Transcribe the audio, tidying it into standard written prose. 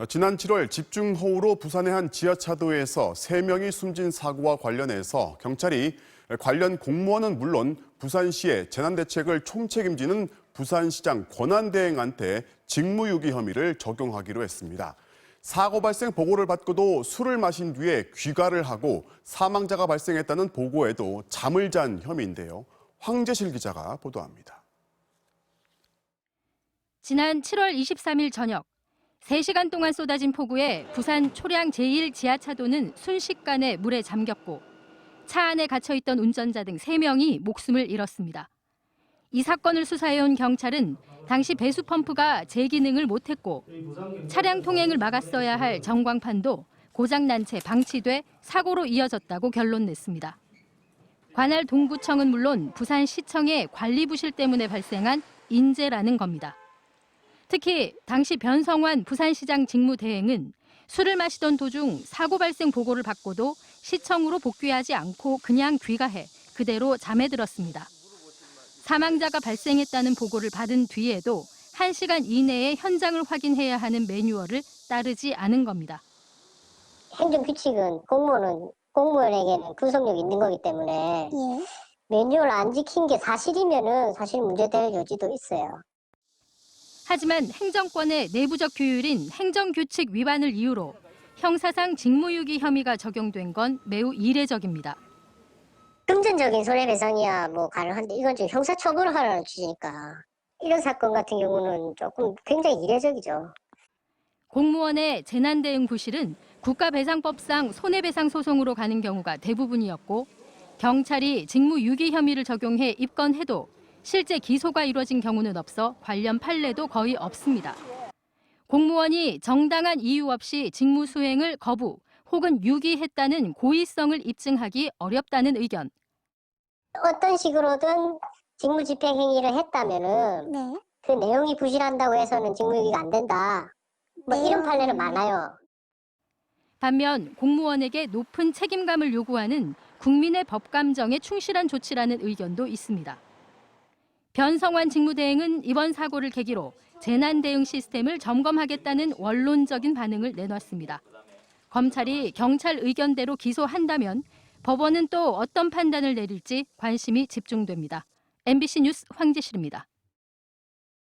지난 7월 집중호우로 부산의 한 지하차도에서 3명이 숨진 사고와 관련해서 경찰이 관련 공무원은 물론 부산시의 재난대책을 총책임지는 부산시장 권한대행한테 직무유기 혐의를 적용하기로 했습니다. 사고 발생 보고를 받고도 술을 마신 뒤에 귀가를 하고 사망자가 발생했다는 보고에도 잠을 잔 혐의인데요. 황재실 기자가 보도합니다. 지난 7월 23일 저녁 3시간 동안 쏟아진 폭우에 부산 초량 제1지하차도는 순식간에 물에 잠겼고 차 안에 갇혀있던 운전자 등 3명이 목숨을 잃었습니다. 이 사건을 수사해온 경찰은 당시 배수 펌프가 제 기능을 못했고 차량 통행을 막았어야 할 전광판도 고장난 채 방치돼 사고로 이어졌다고 결론 냈습니다. 관할 동구청은 물론 부산시청의 관리 부실 때문에 발생한 인재라는 겁니다. 특히 당시 변성환 부산시장 직무대행은 술을 마시던 도중 사고 발생 보고를 받고도 시청으로 복귀하지 않고 그냥 귀가해 그대로 잠에 들었습니다. 사망자가 발생했다는 보고를 받은 뒤에도 1시간 이내에 현장을 확인해야 하는 매뉴얼을 따르지 않은 겁니다. 행정규칙은 공무원에게는 구속력이 있는 거기 때문에 매뉴얼 안 지킨 게 사실이면은 사실 문제될 여지도 있어요. 하지만 행정권의 내부적 규율인 행정규칙 위반을 이유로 형사상 직무유기 혐의가 적용된 건 매우 이례적입니다. 금전적인 손해배상이야 뭐 가능한데 이건 지금 형사처벌을 하라는 취지니까 이런 사건 같은 경우는 조금 굉장히 이례적이죠. 공무원의 재난대응 부실은 국가배상법상 손해배상 소송으로 가는 경우가 대부분이었고 경찰이 직무유기 혐의를 적용해 입건해도 실제 기소가 이루어진 경우는 없어 관련 판례도 거의 없습니다. 공무원이 정당한 이유 없이 직무 수행을 거부 혹은 유기했다는 고의성을 입증하기 어렵다는 의견. 어떤 식으로든 직무집행 행위를 했다면은 그 내용이 부실한다고 해서는 직무유기가 안 된다. 뭐 이런 판례는 많아요. 반면 공무원에게 높은 책임감을 요구하는 국민의 법감정에 충실한 조치라는 의견도 있습니다. 변성환 직무대행은 이번 사고를 계기로 재난대응 시스템을 점검하겠다는 원론적인 반응을 내놨습니다. 검찰이 경찰 의견대로 기소한다면 법원은 또 어떤 판단을 내릴지 관심이 집중됩니다. MBC 뉴스 황재실입니다.